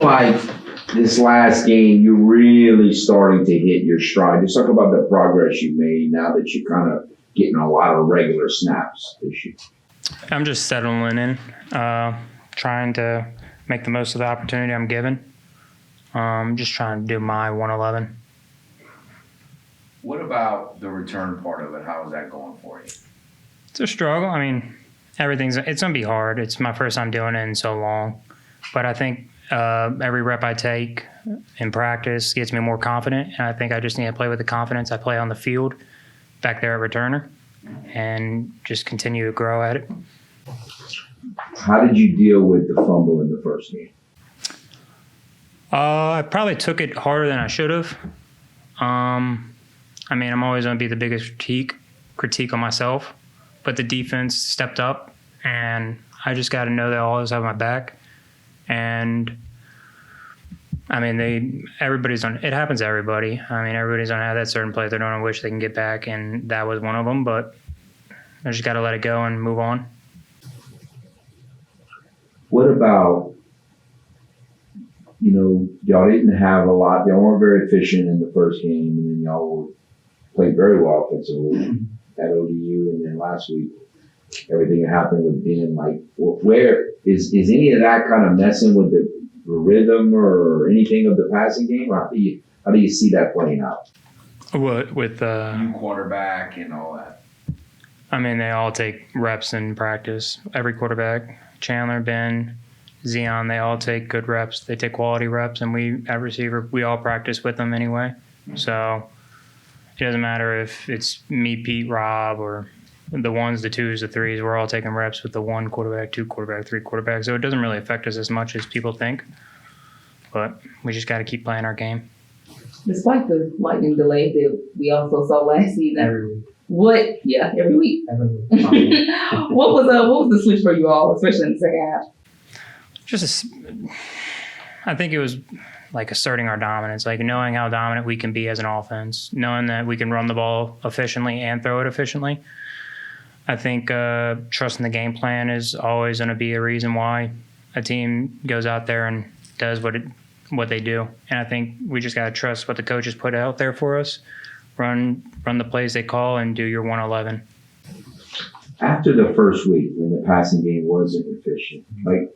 like this last game, you're really starting to hit your stride. Just talk about the progress you made now that you're kind of getting a lot of regular snaps this year. I'm just settling in, trying to make the most of the opportunity I'm given. Just trying to do my 111. What about the return part of it? How is that going for you? It's a struggle. I mean, it's going to be hard. It's my first time doing it in so long. But I think every rep I take in practice gets me more confident. And I think I just need to play with the confidence I play on the field back there at returner and just continue to grow at it. How did you deal with the fumble in the first game? I probably took it harder than I should have. I mean, I'm always going to be the biggest critique on myself, but the defense stepped up, and I just got to know they always have my back. And I mean, it happens to everybody. I mean, everybody's going to have that certain play they don't wish they can get back, and that was one of them, but I just got to let it go and move on. What about, y'all didn't have a lot, y'all weren't very efficient in the first game, and then y'all played very well offensively at ODU, and then last week, everything that happened with Ben, like, where is any of that kind of messing with the rhythm or anything of the passing game? Or how do you see that playing out? What, with new quarterback and all that? I mean, they all take reps in practice. Every quarterback, Chandler, Ben, Zion, they all take good reps. They take quality reps, and we, at receiver, we all practice with them anyway. So it doesn't matter if it's me, Pete, Rob, or the ones, the twos, the threes. We're all taking reps with the one quarterback, two quarterback, three quarterback. So it doesn't really affect us as much as people think. But we just got to keep playing our game. Despite the lightning delays that we also saw last season, Every week. Every week. What was the switch for you all, especially in the second half? I think it was like asserting our dominance, like knowing how dominant we can be as an offense, knowing that we can run the ball efficiently and throw it efficiently. I think trusting the game plan is always going to be a reason why a team goes out there and does what they do. And I think we just got to trust what the coaches put out there for us, run the plays they call, and do your 111. After the first week, when the passing game wasn't efficient, like,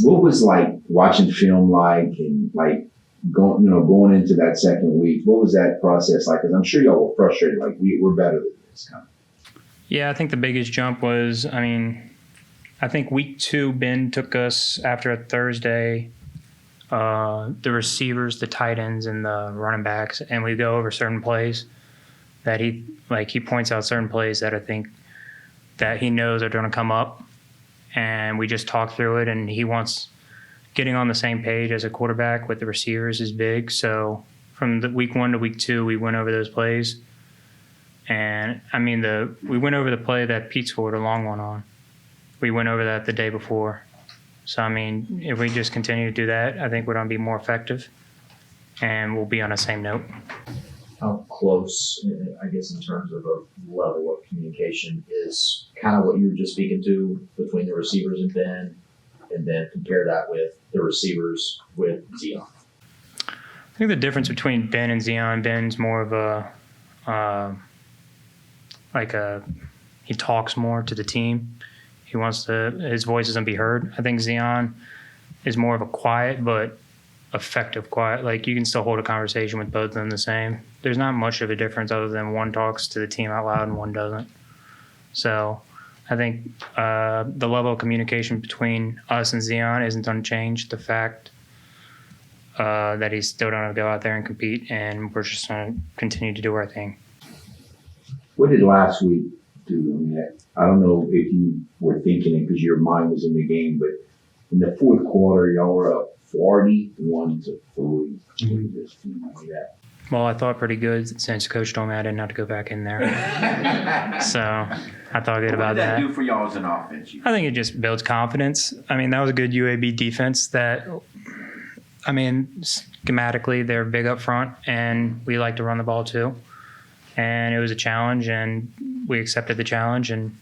what was like watching film and like going into that second week? What was that process like? Because I'm sure y'all were frustrated. Like we're better than this kind of. Yeah, I think the biggest jump was, I think week 2, Ben took us after a Thursday, the receivers, the tight ends, and the running backs, and we go over certain plays that he points out certain plays that I think that he knows are going to come up. And we just talk through it, and he wants getting on the same page as a quarterback with the receivers is big. So from the week 1 to week 2, we went over those plays. And we went over the play that Pete scored a long one on. We went over that the day before. So, if we just continue to do that, I think we're going to be more effective, and we'll be on the same note. How close, I guess, in terms of a level of communication is kind of what you were just speaking to between the receivers and Ben, and then compare that with the receivers with Zion? I think the difference between Ben and Zion, Ben's more of he talks more to the team. His voice isn't be heard. I think Zion is more of a quiet but effective quiet. Like, you can still hold a conversation with both of them the same. There's not much of a difference other than one talks to the team out loud and one doesn't. So I think the level of communication between us and Zion isn't unchanged. The fact that he's still going to go out there and compete, and we're just going to continue to do our thing. What did last week do? I don't know if you were thinking it because your mind was in the game, but in the fourth quarter, y'all were up 41-3. Well, I thought pretty good since Coach told me I didn't have to go back in there. So I thoued good about that. What did that do for y'all as an offense? I think it just builds confidence. That was a good UAB defense that, schematically, they're big up front, and we like to run the ball too. And it was a challenge, and we accepted the challenge and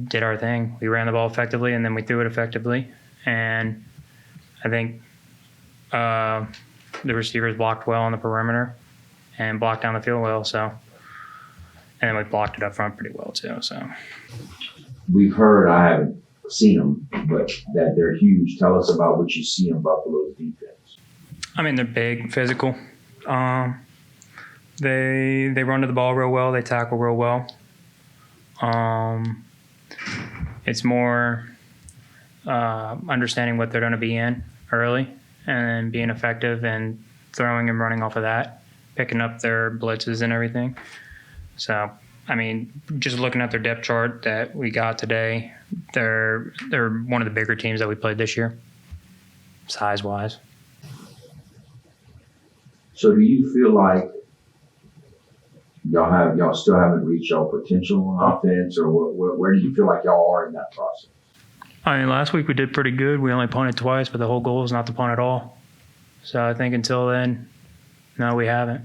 did our thing. We ran the ball effectively, and then we threw it effectively. And I think the receivers blocked well on the perimeter and blocked down the field well. So, and then we blocked it up front pretty well too. So We've heard, I haven't seen them, but that they're huge. Tell us about what you see in Buffalo's defense. I mean, they're big, physical. They run to the ball real well. They tackle real well. It's more understanding what they're going to be in early and being effective and throwing and running off of that, picking up their blitzes and everything. So, I mean, just looking at their depth chart that we got today, they're one of the bigger teams that we played this year, size-wise. So do you feel like y'all still haven't reached y'all potential on offense, or where do you feel like y'all are in that process? I mean, last week we did pretty good. We only punted twice, but the whole goal is not to punt at all. So I think until then, no, we haven't.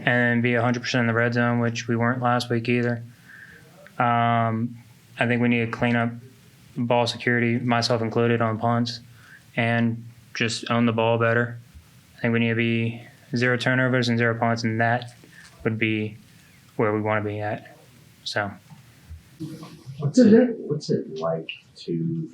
And be 100% in the red zone, which we weren't last week either. I think we need to clean up ball security, myself included, on punts, and just own the ball better. I think we need to be 0 turnovers and 0 punts, and that would be where we want to be at. So, What's it like to,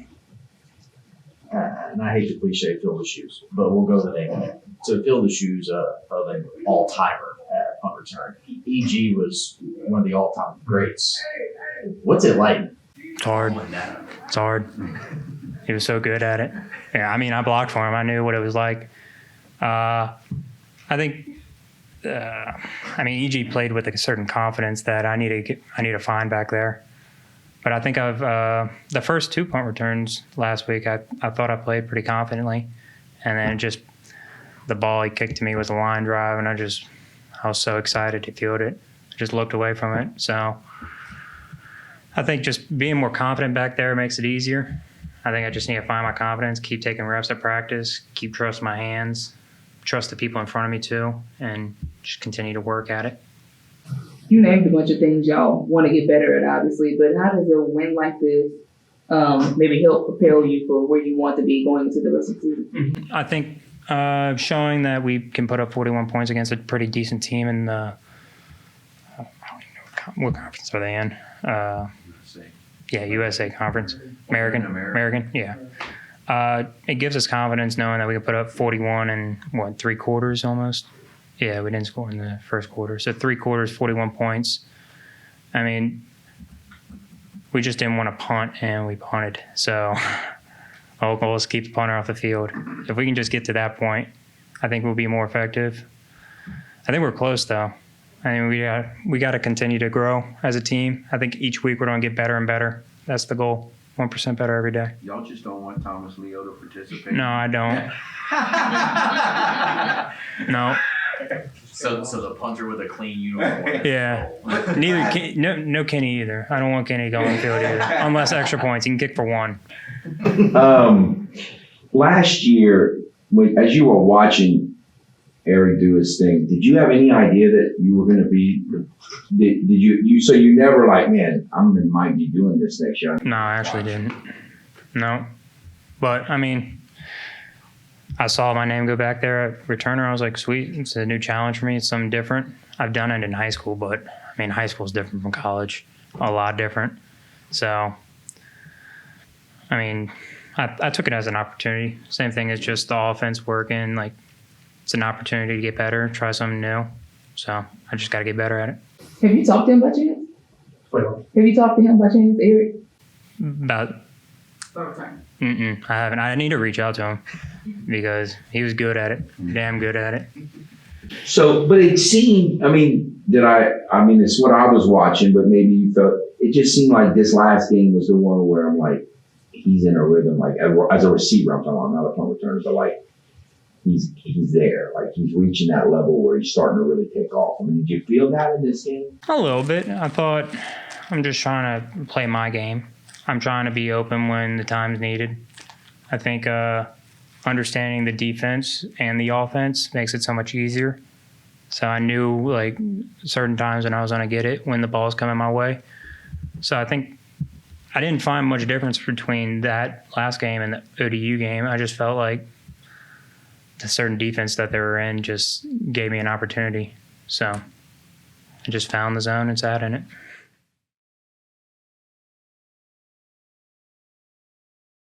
and I hate the cliche, fill the shoes, but we'll go the name of it, to fill the shoes of an all-timer at punt return. EG was one of the all-time greats. What's it like? it's hard. It's hard. He was so good at it. Yeah, I mean, I blocked for him. I knew what it was like. I think, I mean, EG played with a certain confidence that I need to find back there. But I think the first 2 punt returns last week, I thought I played pretty confidently. And then just the ball he kicked to me was a line drive, and I was so excited to field it. I just looked away from it. So I think just being more confident back there makes it easier. I think I just need to find my confidence, keep taking reps at practice, keep trusting my hands, trust the people in front of me too, and just continue to work at it. You named a bunch of things y'all want to get better at, obviously, but how does a win like this maybe help propel you for where you want to be going into the rest of the season? I think showing that we can put up 41 points against a pretty decent team in the I don't even know what conference are they in? Yeah, USA conference. American, yeah. It gives us confidence knowing that we can put up 41 in 3 quarters almost. Yeah, we didn't score in the first quarter. So 3 quarters, 41 points. I mean, we just didn't want to punt, and we punted. So the whole goal is to keep the punter off the field. If we can just get to that point, I think we'll be more effective. I think we're close, though. I mean, we got to continue to grow as a team. I think each week we're going to get better and better. That's the goal. 1% better every day. Y'all just don't want Thomas Leo to participate? No, I don't. No. So the punter with a clean uniform. Yeah. No Kenny either. I don't want Kenny going on the field either. Unless extra points. He can kick for 1. Last year, as you were watching Eric do his thing, did you have any idea that you were going to be? Did you? So you never like, man, might be doing this next year. No, I actually didn't. No, but I mean, I saw my name go back there at returner. I was like, sweet, it's a new challenge for me. It's something different. I've done it in high school, but I mean, high school is different from college, a lot different. So, I mean, I took it as an opportunity. Same thing as just the offense working. Like, it's an opportunity to get better, try something new. So I just got to get better at it. Have you talked to him by chance? Have you talked to him by chance, Eric? About I haven't. I need to reach out to him because he was good at it, damn good at it. So, but it seemed, I mean, it's what I was watching, but maybe you felt, it just seemed like this last game was the one where I'm like, he's in a rhythm, like as a receiver, I'm talking about, not a punt returner, but like, he's there, like he's reaching that level where he's starting to really take off. I mean, did you feel that in this game? A little bit. I thought I'm just trying to play my game. I'm trying to be open when the time's needed. I think understanding the defense and the offense makes it so much easier. So I knew like certain times when I was going to get it when the ball's coming my way. So I think I didn't find much difference between that last game and the ODU game. I just felt like the certain defense that they were in just gave me an opportunity. So I just found the zone and sat in it.